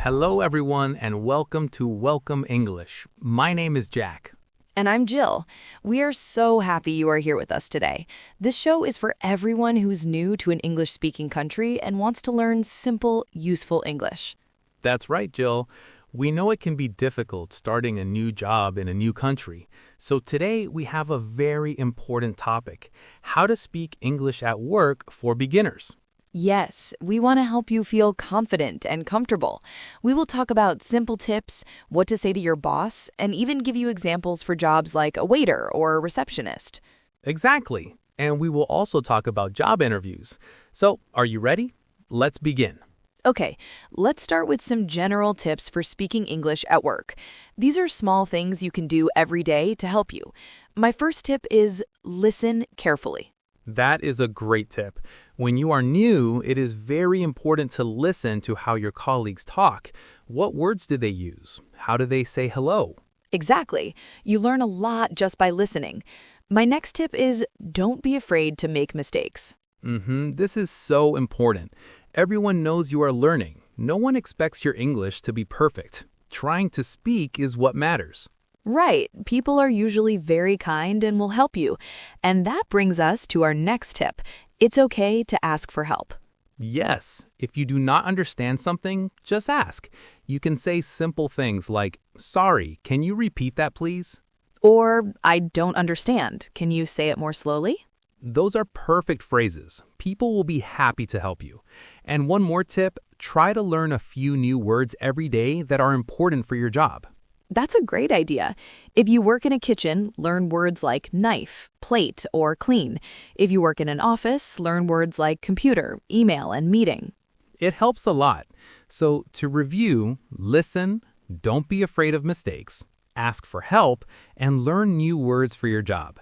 Hello, everyone, and welcome to Welcome English. My name is Jack. And I'm Jill. We are so happy you are here with us today. This show is for everyone who's new to an English-speaking country and wants to learn simple, useful English. That's right, Jill. We know it can be difficult starting a new job in a new country. So today we have a very important topic, how to speak English at work for beginners. Yes, we want to help you feel confident and comfortable. We will talk about simple tips, what to say to your boss, and even give you examples for jobs like a waiter or a receptionist. Exactly. And we will also talk about job interviews. So, are you ready? Let's begin. Okay, let's start with some general tips for speaking English at work. These are small things you can do every day to help you. My first tip is listen carefully. That is a great tip. When you are new, it is very important to listen to how your colleagues talk. What words do they use? How do they say hello? Exactly. You learn a lot just by listening. My next tip is don't be afraid to make mistakes. This is so important. Everyone knows you are learning. No one expects your English to be perfect. Trying to speak is what matters. Right. People are usually very kind and will help you. And that brings us to our next tip. It's okay to ask for help. Yes, if you do not understand something, just ask. You can say simple things like, "Sorry, can you repeat that, please?" Or, I don't understand. Can you say it more slowly? Those are perfect phrases. People will be happy to help you. And one more tip, try to learn a few new words every day that are important for your job. That's a great idea. If you work in a kitchen, learn words like knife, plate, or clean. If you work in an office, learn words like computer, email, and meeting. It helps a lot. So to review, listen, don't be afraid of mistakes, ask for help, and learn new words for your job.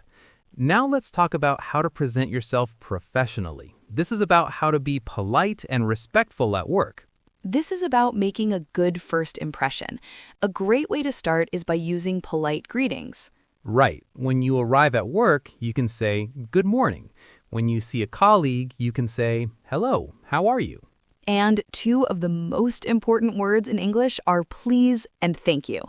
Now let's talk about how to present yourself professionally. This is about how to be polite and respectful at work. This is about making a good first impression. A great way to start is by using polite greetings. Right. When you arrive at work, you can say, "Good morning." When you see a colleague, you can say, "Hello, how are you?" And two of the most important words in English are please and thank you.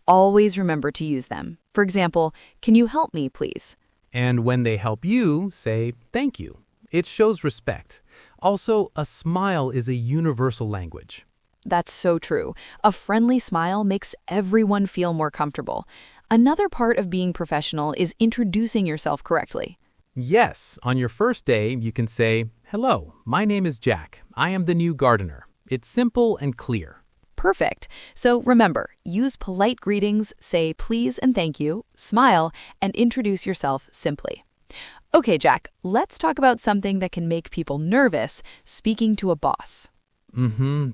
Always remember to use them. For example, can you help me, please? And when they help you, say, "Thank you." It shows respect. Also, a smile is a universal language. That's so true. A friendly smile makes everyone feel more comfortable. Another part of being professional is introducing yourself correctly. Yes, on your first day, you can say, "Hello, my name is Jack. I am the new gardener." It's simple and clear. Perfect. So remember, use polite greetings, say please and thank you, smile, and introduce yourself simply. Okay, Jack, let's talk about something that can make people nervous, speaking to a boss.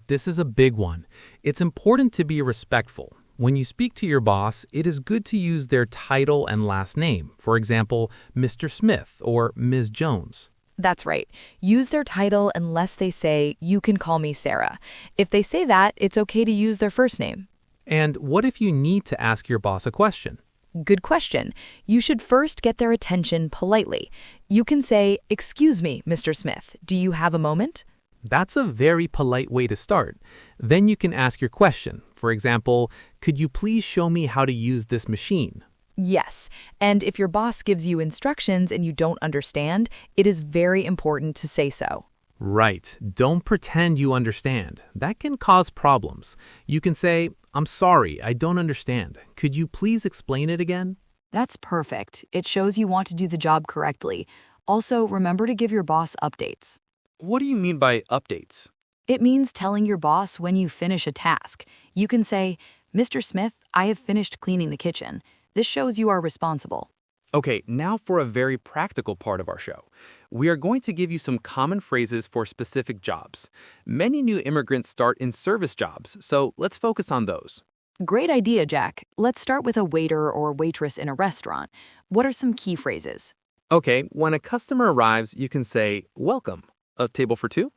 This is a big one. It's important to be respectful. When you speak to your boss, it is good to use their title and last name. For example, Mr. Smith or Ms. Jones. That's right. Use their title unless they say, you can call me Sarah. If they say that, it's okay to use their first name. And what if you need to ask your boss a question? Good question. You should first get their attention politely. You can say, "Excuse me, Mr. Smith, do you have a moment?" That's a very polite way to start. Then you can ask your question. For example, "Could you please show me how to use this machine?" Yes, and if your boss gives you instructions and you don't understand, it is very important to say so. Right. Don't pretend you understand. That can cause problems. You can say, "I'm sorry, I don't understand. Could you please explain it again?" That's perfect. It shows you want to do the job correctly. Also, remember to give your boss updates. What do you mean by updates? It means telling your boss when you finish a task. You can say, "Mr. Smith, I have finished cleaning the kitchen." This shows you are responsible. Okay, now for a very practical part of our show. We are going to give you some common phrases for specific jobs. Many new immigrants start in service jobs, so let's focus on those. Great idea, Jack. Let's start with a waiter or waitress in a restaurant. What are some key phrases? Okay, when a customer arrives, you can say, "Welcome, a table for two?"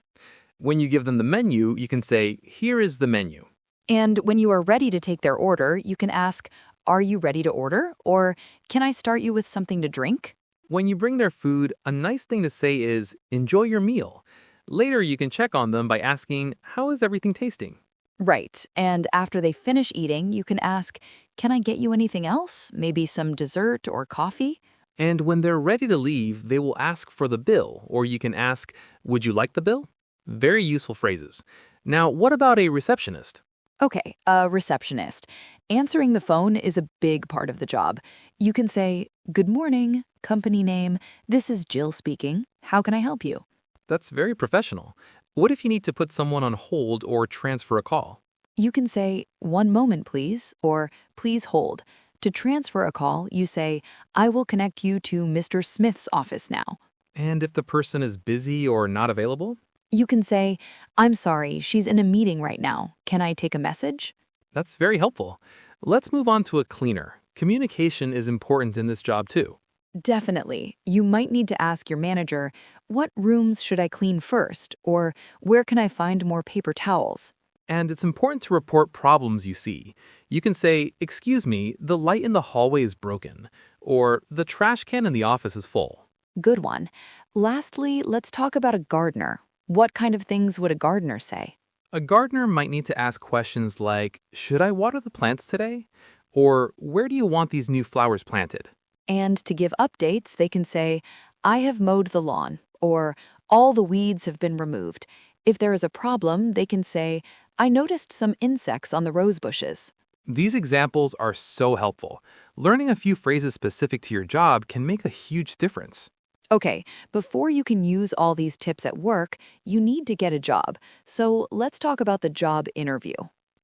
When you give them the menu, you can say, "Here is the menu." And when you are ready to take their order, you can ask, "Are you ready to order?" Or, "Can I start you with something to drink?" When you bring their food, a nice thing to say is, "Enjoy your meal." Later, you can check on them by asking, "How is everything tasting?" Right. And after they finish eating, you can ask, "Can I get you anything else? Maybe some dessert or coffee?" And when they're ready to leave, they will ask for the bill, or you can ask, would you like the bill? Very useful phrases. Now, what about a receptionist? Okay, a receptionist. Answering the phone is a big part of the job. You can say, "Good morning, company name. This is Jill speaking. How can I help you?" That's very professional. What if you need to put someone on hold or transfer a call? You can say, "One moment, please," or "Please hold." To transfer a call, you say, "I will connect you to Mr. Smith's office now." And if the person is busy or not available? You can say, "I'm sorry, she's in a meeting right now. Can I take a message?" That's very helpful. Let's move on to a cleaner. Communication is important in this job too. Definitely. You might need to ask your manager, "What rooms should I clean first?" Or "Where can I find more paper towels?" And it's important to report problems you see. You can say, excuse me, the light in the hallway is broken, or the trash can in the office is full. Good one. Lastly, let's talk about a gardener. What kind of things would a gardener say? A gardener might need to ask questions like, should I water the plants today? Or where do you want these new flowers planted? And to give updates, they can say, "I have mowed the lawn," or "All the weeds have been removed." If there is a problem, they can say, "I noticed some insects on the rose bushes." These examples are so helpful. Learning a few phrases specific to your job can make a huge difference. Okay, before you can use all these tips at work, you need to get a job. So let's talk about the job interview.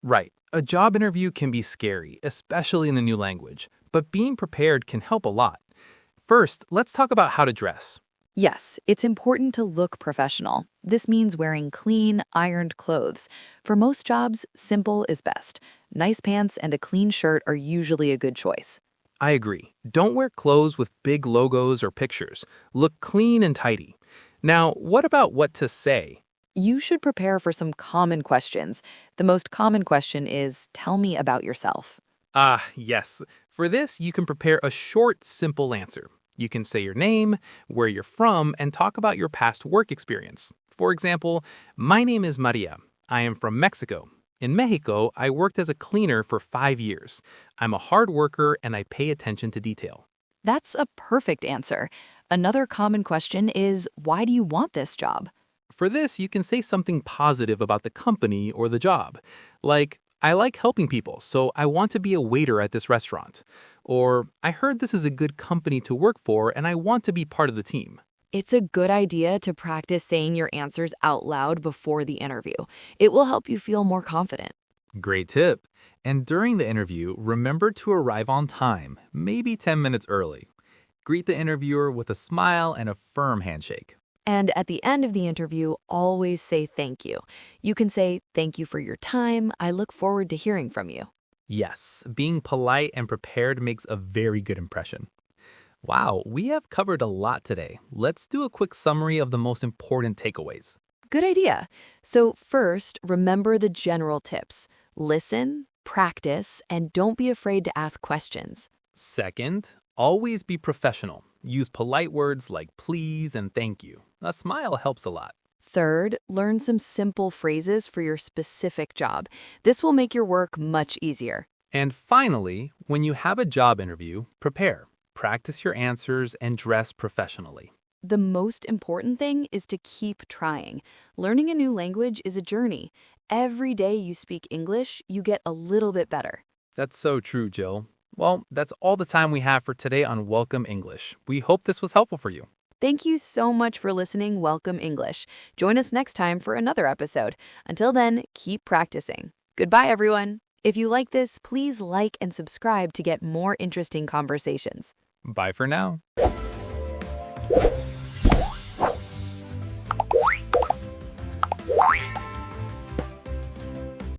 Right. A job interview can be scary, especially in the new language, but being prepared can help a lot. First, let's talk about how to dress. Yes, it's important to look professional. This means wearing clean, ironed clothes. For most jobs, simple is best. Nice pants and a clean shirt are usually a good choice. I agree. Don't wear clothes with big logos or pictures. Look clean and tidy. Now, what about what to say? You should prepare for some common questions. The most common question is, "Tell me about yourself." Ah, yes. For this, you can prepare a short, simple answer. You can say your name, where you're from, and talk about your past work experience. For example, my name is Maria. I am from Mexico. In Mexico, I worked as a cleaner for 5 years. I'm a hard worker and I pay attention to detail. That's a perfect answer. Another common question is, "Why do you want this job?" For this, you can say something positive about the company or the job. Like, I like helping people, so I want to be a waiter at this restaurant. Or, I heard this is a good company to work for and I want to be part of the team. It's a good idea to practice saying your answers out loud before the interview. It will help you feel more confident. Great tip. And during the interview, remember to arrive on time, maybe 10 minutes early. Greet the interviewer with a smile and a firm handshake. And at the end of the interview, always say thank you. You can say, "Thank you for your time. I look forward to hearing from you." Yes, being polite and prepared makes a very good impression. Wow, we have covered a lot today. Let's do a quick summary of the most important takeaways. Good idea. So first, remember the general tips. Listen, practice, and don't be afraid to ask questions. Second, always be professional. Use polite words like please and thank you. A smile helps a lot. Third, learn some simple phrases for your specific job. This will make your work much easier. And finally, when you have a job interview, prepare. Practice your answers and dress professionally. The most important thing is to keep trying. Learning a new language is a journey. Every day you speak English, you get a little bit better. That's so true, Jill. Well, that's all the time we have for today on Welcome English. We hope this was helpful for you. Thank you so much for listening. Welcome English. Join us next time for another episode. Until then, keep practicing. Goodbye, everyone. If you like this, please like and subscribe to get more interesting conversations. Bye for now.